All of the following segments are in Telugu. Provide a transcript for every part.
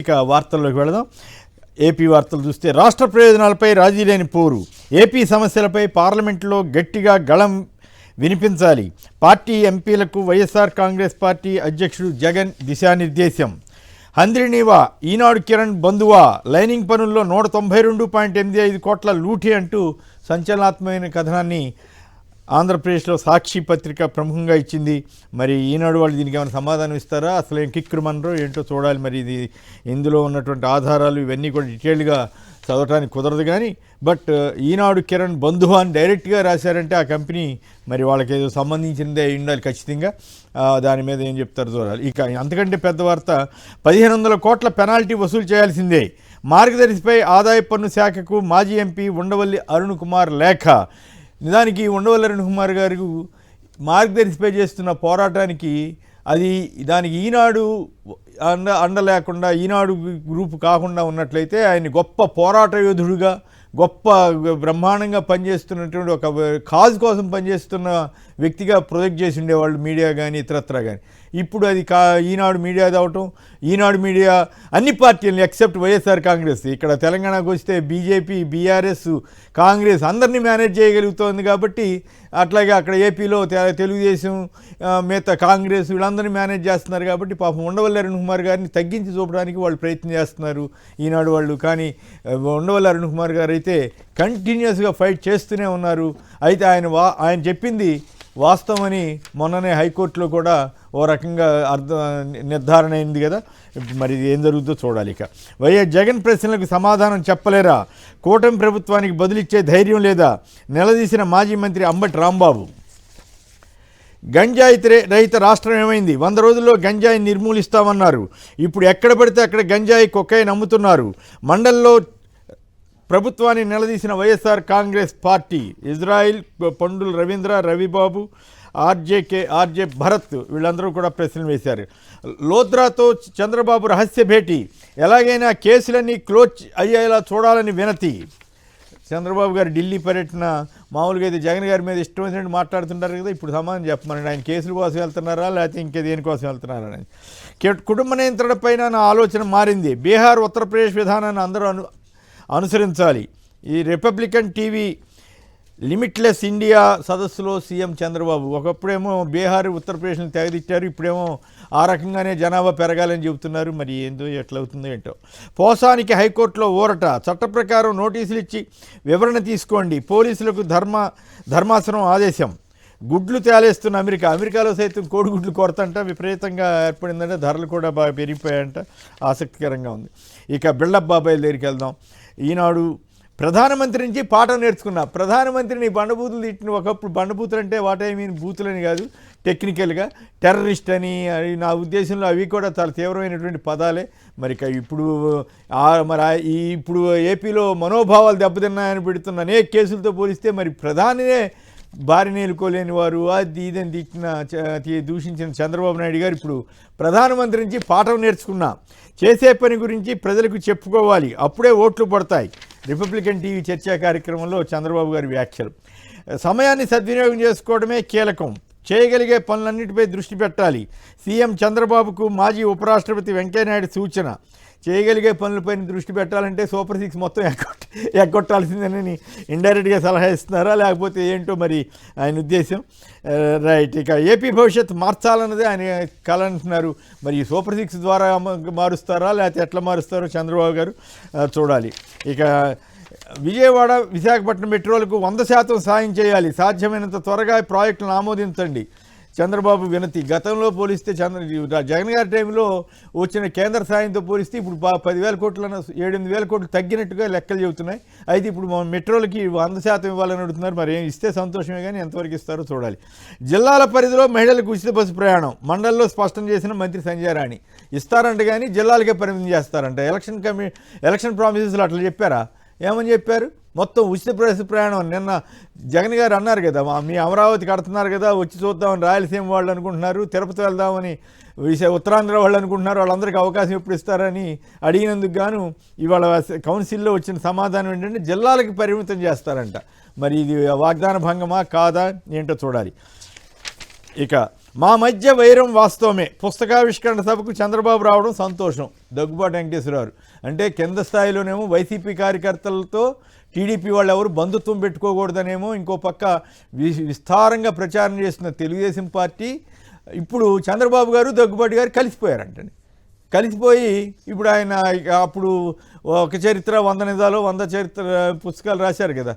ఇక వార్తల్లోకి వెళదాం. ఏపీ వార్తలు చూస్తే రాష్ట్ర ప్రయోజనాలపై రాజీ లేని పోరు, ఏపీ సమస్యలపై పార్లమెంటులో గట్టిగా గళం వినిపించాలి, పార్టీ ఎంపీలకు వైఎస్ఆర్ కాంగ్రెస్ పార్టీ అధ్యక్షుడు జగన్ దిశానిర్దేశం. హంద్రినీవా ఈనాడు కిరణ్ బంధువా లైనింగ్ పనుల్లో 192.85 కోట్ల లూటీ అంటూ సంచలనాత్మకమైన కథనాన్ని ఆంధ్రప్రదేశ్లో సాక్షి పత్రిక ప్రముఖంగా ఇచ్చింది. మరి ఈనాడు వాళ్ళు దీనికి ఏమైనా సమాధానం ఇస్తారా, అసలు ఏం కిక్కురుమనరో ఏంటో చూడాలి. మరి ఇది ఇందులో ఉన్నటువంటి ఆధారాలు ఇవన్నీ కూడా డీటెయిల్గా చదవటానికి కుదరదు. కానీ బట్ ఈనాడు కిరణ్ బంధువా అని డైరెక్ట్గా రాశారంటే ఆ కంపెనీ మరి వాళ్ళకి ఏదో సంబంధించిందే ఉండాలి ఖచ్చితంగా. దాని మీద ఏం చెప్తారు చూడాలి. ఇక అంతకంటే పెద్ద వార్త, 1500 కోట్ల పెనాల్టీ వసూలు చేయాల్సిందే, మార్గదర్శిపై ఆదాయ పన్ను శాఖకు మాజీ ఎంపీ ఉండవల్లి అరుణ్ కుమార్ లేఖ. నిజానికి ఉండవల్లి అరుణ్ కుమార్ గారు మార్గదర్శిపై చేస్తున్న పోరాటానికి దానికి ఈనాడు అండ లేకుండా, ఈనాడు గ్రూపు కాకుండా ఉన్నట్లయితే ఆయన గొప్ప పోరాట యోధుడుగా, గొప్ప బ్రహ్మాండంగా పనిచేస్తున్నటువంటి ఒక కాజ్ కోసం పనిచేస్తున్న వ్యక్తిగా ప్రొజెక్ట్ చేసి ఉండేవాళ్ళు మీడియా కానీ ఇతరత్రా కానీ. ఇప్పుడు అది ఈనాడు మీడియా అవటం, ఈనాడు మీడియా అన్ని పార్టీలను ఎక్సెప్ట్ వైఎస్ఆర్ కాంగ్రెస్, ఇక్కడ తెలంగాణకు వస్తే బీజేపీ, బీఆర్ఎస్, కాంగ్రెస్ అందరినీ మేనేజ్ చేయగలుగుతోంది. కాబట్టి అట్లాగే అక్కడ ఏపీలో తెలుగుదేశం, మిగతా కాంగ్రెస్ వీళ్ళందరినీ మేనేజ్ చేస్తున్నారు. కాబట్టి పాపం ఉండవల్లి అరుణ్ కుమార్ గారిని తగ్గించి చూపడానికి వాళ్ళు ప్రయత్నం చేస్తున్నారు ఈనాడు వాళ్ళు. కానీ ఉండవల్లి అరుణ్ కుమార్ గారు అయితే కంటిన్యూస్గా ఫైట్ చేస్తూనే ఉన్నారు. అయితే ఆయన చెప్పింది వాస్తవమని మొన్ననే హైకోర్టులో కూడా ఓ రకంగా నిర్ధారణ అయింది కదా. మరి ఏం జరుగుతుందో చూడాలి. ఇక వైఎస్ జగన్ ప్రశ్నలకు సమాధానం చెప్పలేరా, కూటమి ప్రభుత్వానికి బదులిచ్చే ధైర్యం లేదా, నిలదీసిన మాజీ మంత్రి అంబటి రాంబాబు. గంజాయి రహిత రాష్ట్రం ఏమైంది, 100 రోజుల్లో గంజాయి నిర్మూలిస్తామన్నారు, ఇప్పుడు ఎక్కడ పడితే అక్కడ గంజాయి కొకైన్ అమ్ముతున్నారు. మండల్లో ప్రభుత్వాన్ని నిలదీసిన YSR Congress Party. Israel, Pandula Ravindra, Ravibabu, RJ Bharat వీళ్ళందరూ కూడా ప్రశ్నలు వేశారు. లోద్రాతో చంద్రబాబు రహస్య భేటీ, ఎలాగైనా కేసులన్నీ క్లోజ్ అయ్యేలా చూడాలని వినతి. చంద్రబాబు గారు ఢిల్లీ పర్యటన, మామూలుగా అయితే జగన్ గారి మీద ఇష్టం వచ్చినట్టు మాట్లాడుతుంటారు కదా, ఇప్పుడు సమాధానం చెప్పమనండి, ఆయన కేసుల కోసం వెళ్తున్నారా లేకపోతే ఇంకే దేనికోసం వెళ్తున్నారా అని. కుటుంబ నియంత్రణ పైన నా ఆలోచన మారింది, బీహార్ ఉత్తరప్రదేశ్ విధానాన్ని అందరూ అనుసరించాలి. ఈ రిపబ్లికన్ టీవీ లిమిట్లెస్ ఇండియా సదస్సులో సీఎం చంద్రబాబు. ఒకప్పుడేమో బీహార్, ఉత్తరప్రదేశ్ని తెగదిచ్చారు, ఇప్పుడేమో ఆ రకంగానే జనాభా పెరగాలని చెబుతున్నారు. మరి ఏందో ఎట్లవుతుందో ఏంటో. పోసానికి హైకోర్టులో ఊరట, చట్ట ప్రకారం నోటీసులు ఇచ్చి వివరణ తీసుకోండి, పోలీసులకు ధర్మాసనం ఆదేశం. గుడ్లు తేలేస్తున్న అమెరికాలో సైతం కోడిగుడ్లు కొరతంట విపరీతంగా ఏర్పడిందంటే, ధరలు కూడా బాగా పెరిగిపోయాయంట. ఆసక్తికరంగా ఉంది. ఇక బిల్డప్ బాబాయ్ దగ్గరికి వెళ్దాం. ఈనాడు ప్రధానమంత్రి నుంచి పాఠం నేర్చుకున్నా. ప్రధానమంత్రిని బండబూతులు తిట్టిన, ఒకప్పుడు బండబూతులు అంటే వాట్ ఐ మీన్ బూతులని కాదు, టెక్నికల్గా టెర్రరిస్ట్ అని, నా ఉద్దేశంలో అవి కూడా చాలా తీవ్రమైనటువంటి పదాలే. మరి ఇప్పుడు ఏపీలో మనోభావాలు దెబ్బతిన్నాయని పెడుతున్న అనేక కేసులతో పోలిస్తే మరి ప్రధానినే భార్య నేలుకోలేని వారు, అది ఇదని దూషించిన చంద్రబాబు నాయుడు గారు ఇప్పుడు ప్రధానమంత్రి నుంచి పాఠం నేర్చుకున్నా, చేసే పని గురించి ప్రజలకు చెప్పుకోవాలి, అప్పుడే ఓట్లు పడతాయి. రిపబ్లికన్ టీవీ చర్చా కార్యక్రమంలో చంద్రబాబు గారి వ్యాఖ్యలు. సమయాన్ని సద్వినియోగం చేసుకోవడమే కీలకం, చేయగలిగే పనులన్నిటిపై దృష్టి పెట్టాలి. సీఎం చంద్రబాబుకు మాజీ ఉపరాష్ట్రపతి వెంకయ్యనాయుడు సూచన. చేయగలిగే పనులపైన దృష్టి పెట్టాలంటే సూపర్ 6 మొత్తం ఎగ్గొట్టాల్సిందని ఇండైరెక్ట్గా సలహా ఇస్తున్నారా, లేకపోతే ఏంటో మరి ఆయన ఉద్దేశం. రైట్. ఇక ఏపీ భవిష్యత్తు మార్చాలన్నదే ఆయన కల అంటున్నారు. మరి సూపర్ 6 ద్వారా మారుస్తారా లేకపోతే ఎట్లా మారుస్తారో చంద్రబాబు గారు చూడాలి. ఇక విజయవాడ, విశాఖపట్నం మెట్రోలకు 100% సాయం చేయాలి, సాధ్యమైనంత త్వరగా ప్రాజెక్టులను ఆమోదించండి. చంద్రబాబు వినతి. గతంలో పోలిస్తే జగన్ గారి టైంలో వచ్చిన కేంద్ర సాయంతో పోలిస్తే ఇప్పుడు 10,000 కోట్లను 7,000 కోట్లు తగ్గినట్టుగా లెక్కలు చెబుతున్నాయి. అయితే ఇప్పుడు మెట్రోలకి 100% ఇవ్వాలని అడుగుతున్నారు. మరి ఏం ఇస్తే సంతోషమే కానీ ఎంతవరకు ఇస్తారో చూడాలి. జిల్లాల పరిధిలో మహిళలకు ఉచిత బస్సు ప్రయాణం మండలిలో స్పష్టం చేసిన మంత్రి సంజయ్ రాణి. ఇస్తారంట కానీ జిల్లాలకే పరిమితం చేస్తారంట. ఎలక్షన్ ప్రామిసెస్లో అట్లా చెప్పారా? ఏమని చెప్పారు? మొత్తం ఉచిత బస్సు ప్రయాణం. నిన్న జగన్ గారు అన్నారు కదా, మీ అమరావతి కడుతున్నారు కదా, వచ్చి చూద్దామని రాయలసీమ వాళ్ళు అనుకుంటున్నారు, తిరుపతి వెళ్దామని ఉత్తరాంధ్ర వాళ్ళు అనుకుంటున్నారు, వాళ్ళందరికీ అవకాశం ఎప్పుడు ఇస్తారని అడిగినందుకు గాను ఇవాళ కౌన్సిల్లో వచ్చిన సమాధానం ఏంటంటే జిల్లాలకు పరిమితం చేస్తారంట. మరి ఇది వాగ్దాన భంగమా కాదా ఏంటో చూడాలి. ఇక మా మధ్య వైరం వాస్తవమే, పుస్తకావిష్కరణ సభకు చంద్రబాబు రావడం సంతోషం. దగ్గుబాటి వెంకటేశ్వరరావు అంటే కింద స్థాయిలోనేమో వైసీపీ కార్యకర్తలతో టీడీపీ వాళ్ళు ఎవరు బంధుత్వం పెట్టుకోకూడదనేమో ఇంకో పక్క విస్తారంగా ప్రచారం చేస్తున్న తెలుగుదేశం పార్టీ ఇప్పుడు చంద్రబాబు గారు దగ్గుబాటి గారు కలిసిపోయారంటండి. కలిసిపోయి ఇప్పుడు ఆయన అప్పుడు ఒక చరిత్ర 100 నిజాలు 100 చరిత్ర పుస్తకాలు రాశారు కదా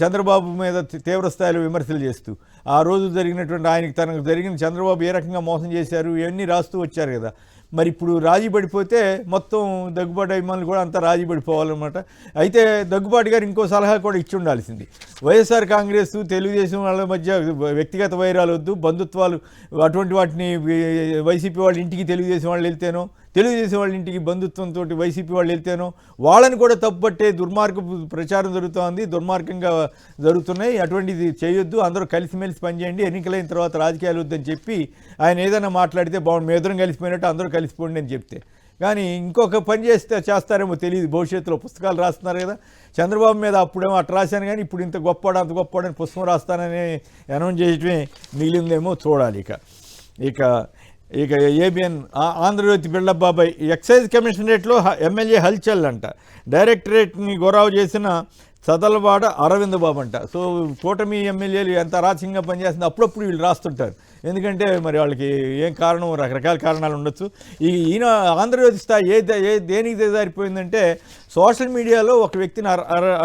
చంద్రబాబు మీద తీవ్ర స్థాయిలో విమర్శలు చేస్తూ. ఆ రోజు జరిగినటువంటి ఆయనకి తనకు జరిగిన చంద్రబాబు ఏ రకంగా మోసం చేశారు ఇవన్నీ రాస్తూ వచ్చారు కదా. మరి ఇప్పుడు రాజీ పడిపోతే మొత్తం దగ్గుబాటి అభిమానులు కూడా అంతా రాజీ పడిపోవాలన్నమాట. అయితే దగ్గుబాటి గారు ఇంకో సలహా కూడా ఇచ్చి ఉండాల్సింది. వైఎస్ఆర్ కాంగ్రెస్ తెలుగుదేశం వాళ్ళ మధ్య వ్యక్తిగత వైరాలు వద్దు, బంధుత్వాలు అటువంటి వాటిని వైసీపీ వాళ్ళ ఇంటికి తెలుగుదేశం వాళ్ళు వెళ్తేనో, తెలుగుదేశం వాళ్ళ ఇంటికి బంధుత్వంతో వైసీపీ వాళ్ళు వెళ్తేనో వాళ్ళని కూడా తప్పుపట్టే దుర్మార్గపు ప్రచారం జరుగుతోంది, దుర్మార్గంగా జరుగుతున్నాయి. అటువంటిది చేయొద్దు, అందరూ కలిసిమెలిసి పనిచేయండి, ఎన్నికలైన తర్వాత రాజకీయాలు వద్దని చెప్పి ఆయన ఏదైనా మాట్లాడితే బాగుండు, మీ ఎదురు కలిసిపోయినట్టు అందరూ కలిసిపోండి అని చెప్తే. కానీ ఇంకొక పని చేస్తారేమో తెలియదు. భవిష్యత్తులో పుస్తకాలు రాస్తున్నారు కదా చంద్రబాబు మీద, అప్పుడేమో అట్లా రాశాను కానీ ఇప్పుడు ఇంత గొప్పవాడు అంత గొప్పవాడని పుస్తకం రాస్తానని అనౌన్స్ చేయటమే మిగిలిందేమో చూడాలి. ఇక ఏబిఎన్ ఆంధ్రజ్యోతి బిల్డప్ బాబాయ్ ఎక్సైజ్ కమిషనరేట్లో ఎమ్మెల్యే హల్చల్ అంట. డైరెక్టరేట్ని గొరావు చేసిన చదలవాడ అరవింద్ బాబు అంట. సో కూటమి ఎమ్మెల్యేలు ఎంత అరాచకంగా పనిచేస్తుంది అప్పుడప్పుడు వీళ్ళు రాస్తుంటారు. ఎందుకంటే మరి వాళ్ళకి ఏం కారణం, రకరకాల కారణాలు ఉండొచ్చు. ఈయన ఆంధ్రజ్యోతి స్థాయి దేనికి దిగజారిపోయిందంటే సోషల్ మీడియాలో ఒక వ్యక్తిని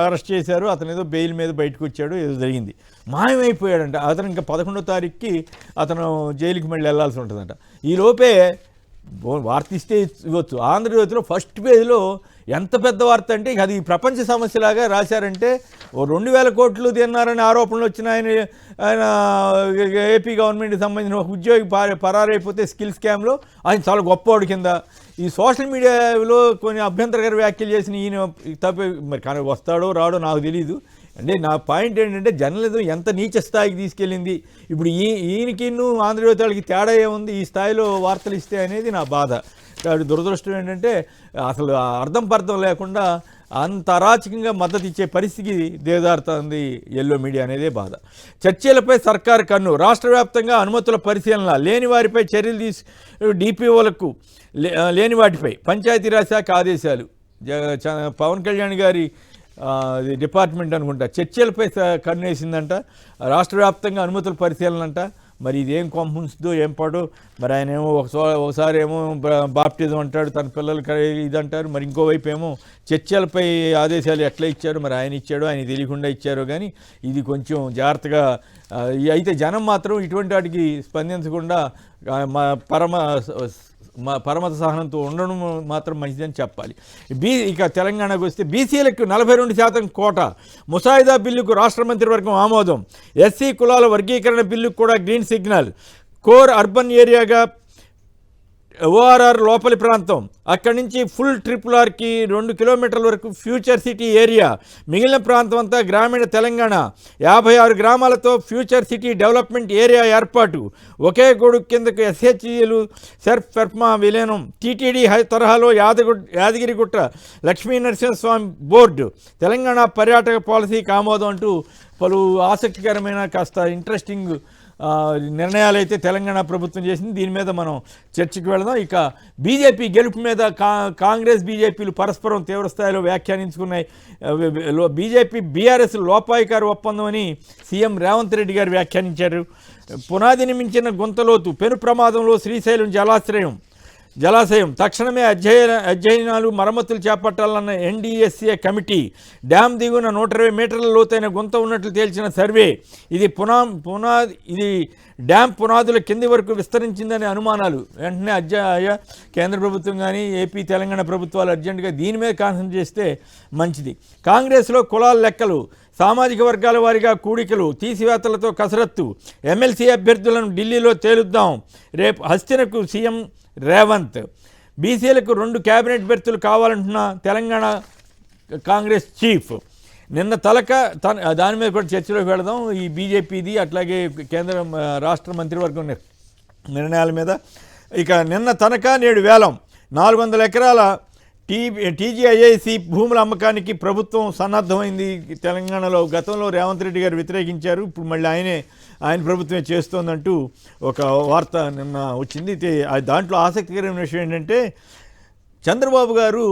అరెస్ట్ చేశారు, అతను ఏదో బెయిల్ మీద బయటకు వచ్చాడు, ఏదో జరిగింది, మాయమైపోయాడంట. అతను ఇంకా 11వ తారీఖుకి అతను జైలుకి మళ్ళీ వెళ్లాల్సి ఉంటుందంట. ఈలోపే వార్త ఇస్తే ఇవ్వచ్చు. ఆంధ్రజ్యోతిలో ఫస్ట్ పేజీలో ఎంత పెద్ద వార్త అంటే అది ప్రపంచ సమస్యలాగా రాశారంటే 2000 కోట్లు తిన్నారని ఆరోపణలు వచ్చిన ఆయన ఏపీ గవర్నమెంట్కి సంబంధించిన ఒక ఉద్యోగి పరారైపోతే స్కిల్ స్కామ్లో ఆయన చాలా గొప్పవాడు కింద. ఈ సోషల్ మీడియాలో కొన్ని అభ్యంతరకర వ్యాఖ్యలు చేసిన ఈయన తప్ప మరి కానీ వస్తాడో రాడో నాకు తెలీదు. అంటే నా పాయింట్ ఏంటంటే జర్నలిజం ఎంత నీచ స్థాయికి తీసుకెళ్ళింది. ఇప్పుడు ఈయనకి ఆంధ్రజ్యోతి వాళ్ళకి తేడా ఏముంది ఈ స్థాయిలో వార్తలు ఇస్తే అనేది నా బాధ. కాబట్టి దురదృష్టం ఏంటంటే అసలు అర్థం పర్థం లేకుండా అంత అరాచకంగా మద్దతు ఇచ్చే పరిస్థితికి దిగజారుతోంది ఎల్లో మీడియా అనేదే బాధ. చర్చలపై సర్కారు కన్ను, రాష్ట్ర వ్యాప్తంగా అనుమతుల పరిశీలన, లేని వారిపై చర్యలు డిపిఓలకు లేని వాటిపై పంచాయతీరాజ్ శాఖ ఆదేశాలు. పవన్ కళ్యాణ్ గారి డిపార్ట్మెంట్ అనుకుంటా చర్చలపై కన్నేసిందంట. రాష్ట్ర వ్యాప్తంగా అనుమతుల పరిశీలన అంట. మరి ఇదేం కొంపందో ఏం పాడో. మరి ఆయన ఏమో ఒకసారి ఏమో బాప్టిజం అంటాడు, తన పిల్లలకి ఇది అంటారు, మరి ఇంకోవైపు ఏమో చర్చలపై ఆదేశాలు ఎట్లా ఇచ్చారు, మరి ఆయన ఇచ్చాడో ఆయన తెలియకుండా ఇచ్చారో కానీ ఇది కొంచెం జాగ్రత్తగా. అయితే జనం మాత్రం ఇటువంటి వాటికి స్పందించకుండా పరమత సహనంతో ఉండడం మాత్రం మంచిదని చెప్పాలి. ఇక తెలంగాణకు వస్తే బీసీలకు 42% కోట, ముసాయిదా బిల్లుకు రాష్ట్ర మంత్రివర్గం ఆమోదం, ఎస్సీ కులాల వర్గీకరణ బిల్లుకు కూడా గ్రీన్ సిగ్నల్, కోర్ అర్బన్ ఏరియాగా ఓఆర్ఆర్ లోపలి ప్రాంతం, అక్కడి నుంచి ఫుల్ RRRకి 2 కిలోమీటర్ల వరకు ఫ్యూచర్ సిటీ ఏరియా, మిగిలిన ప్రాంతం అంతా గ్రామీణ తెలంగాణ, 56 గ్రామాలతో ఫ్యూచర్ సిటీ డెవలప్మెంట్ ఏరియా ఏర్పాటు, ఒకే గొడుగు కిందకు SHGలు సెర్ఫ్ ఫెర్మా విలీనం, టీటీడీ తరహాలో యాదగిరిగుట్ట లక్ష్మీ నరసింహస్వామి బోర్డు, తెలంగాణ పర్యాటక పాలసీకి ఆమోదం అంటూ పలు ఆసక్తికరమైన కాస్త ఇంట్రెస్టింగ్ నిర్ణయాలు అయితే తెలంగాణ ప్రభుత్వం చేసింది. దీని మీద మనం చర్చకు వెళదాం. ఇక బీజేపీ గెలుపు మీద కాంగ్రెస్ బీజేపీలు పరస్పరం తీవ్రస్థాయిలో వ్యాఖ్యానించుకున్నాయి. బీజేపీ బీఆర్ఎస్ లోపాయికారి ఒప్పందం అని సీఎం రేవంత్ రెడ్డి గారు వ్యాఖ్యానించారు. పునాదిని మించిన గుంతలోతు, పెను ప్రమాదంలో శ్రీశైలం జలాశయం తక్షణమే అధ్యయనాలు మరమ్మతులు చేపట్టాలన్న NDSA కమిటీ, డ్యామ్ దిగున 120 మీటర్ల లోతైన గుంత ఉన్నట్లు తేల్చిన సర్వే, ఇది డ్యామ్ పునాదుల కింది వరకు విస్తరించిందనే అనుమానాలు. వెంటనే కేంద్ర ప్రభుత్వం కానీ ఏపీ తెలంగాణ ప్రభుత్వాలు అర్జెంటుగా దీని మీద కాన్సన్ట్రేట్ చేస్తే మంచిది. కాంగ్రెస్లో కులాల లెక్కలు, సామాజిక వర్గాల వారీగా కూడికలు, తీసివేతలతో కసరత్తు, ఎమ్మెల్సీ అభ్యర్థులను ఢిల్లీలో తేలుద్దాం, రేపు హస్తినకు సీఎం రేవంత్, బీసీలకు 2 క్యాబినెట్ బెర్తులు కావాలంటున్న తెలంగాణ కాంగ్రెస్ చీఫ్. నిన్న దాని మీద కూడా చర్చలోకి వెళదాం. ఈ బీజేపీది అట్లాగే కేంద్ర రాష్ట్ర మంత్రివర్గం నిర్ణయాల మీద. ఇక నిన్న తనఖా నేడు వేలం, 400 ఎకరాల టీజీఐఐసి భూముల అమ్మకానికి ప్రభుత్వం సన్నద్ధమైంది తెలంగాణలో. గతంలో రేవంత్ రెడ్డి గారు వ్యతిరేకించారు, ఇప్పుడు మళ్ళీ ఆయన ప్రభుత్వమే చేస్తోందంటూ ఒక వార్త నిన్న వచ్చింది. దాంట్లో ఆసక్తికరమైన విషయం ఏంటంటే, చంద్రబాబు గారు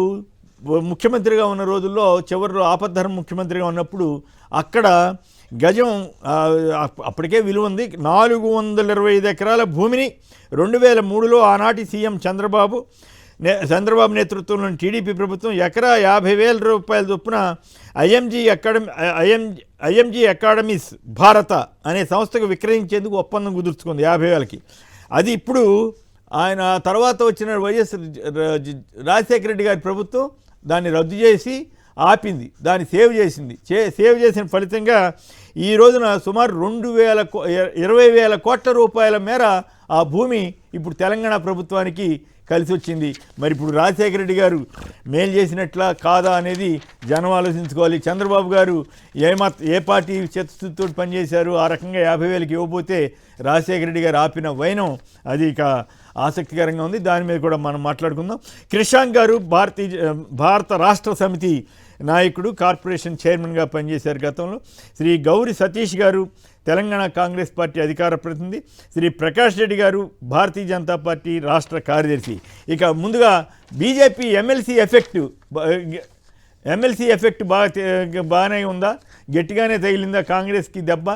ముఖ్యమంత్రిగా ఉన్న రోజుల్లో చివరిలో ఆపద్ధర్మ ముఖ్యమంత్రిగా ఉన్నప్పుడు అక్కడ గజం అప్పటికే విలువ ఉంది 425 ఎకరాల భూమిని 2003లో ఆనాటి సీఎం చంద్రబాబు నేతృత్వంలోని టీడీపీ ప్రభుత్వం ఎకరా 50,000 రూపాయల చొప్పున ఐఎంజీ అకాడమీస్ భారత అనే సంస్థకు విక్రయించేందుకు ఒప్పందం కుదుర్చుకుంది 50,000కి. అది ఇప్పుడు ఆయన తర్వాత వచ్చిన వైఎస్ రాజశేఖర రెడ్డి గారి ప్రభుత్వం దాన్ని రద్దు చేసి ఆపింది, దాన్ని సేవ్ చేసిన ఫలితంగా ఈ రోజున సుమారు 20,000 కోట్ల రూపాయల మేర ఆ భూమి ఇప్పుడు తెలంగాణ ప్రభుత్వానికి కలిసి వచ్చింది. మరి ఇప్పుడు రాజశేఖర రెడ్డి గారు మేలు చేసినట్లా కాదా అనేది జనం ఆలోచించుకోవాలి. చంద్రబాబు గారు ఏ పార్టీ చిత్తశుద్ధితో పనిచేశారు, ఆ రకంగా 50,000కి ఇవ్వబోతే రాజశేఖర రెడ్డి గారు ఆపిన వైనం అది ఇక ఆసక్తికరంగా ఉంది. దాని మీద కూడా మనం మాట్లాడుకుందాం. క్రిషాంక్ గారు భారత రాష్ట్ర సమితి నాయకుడు, కార్పొరేషన్ చైర్మన్గా పనిచేశారు గతంలో. శ్రీ గౌరి సతీష్ గారు తెలంగాణ కాంగ్రెస్ పార్టీ అధికార ప్రతినిధి. శ్రీ ప్రకాష్ రెడ్డి గారు భారతీయ జనతా పార్టీ రాష్ట్ర కార్యదర్శి. ఇక ముందుగా బీజేపీ ఎమ్మెల్సీ ఎఫెక్ట్ బాగానే ఉందా, గట్టిగానే తగిలిందా కాంగ్రెస్కి దెబ్బ?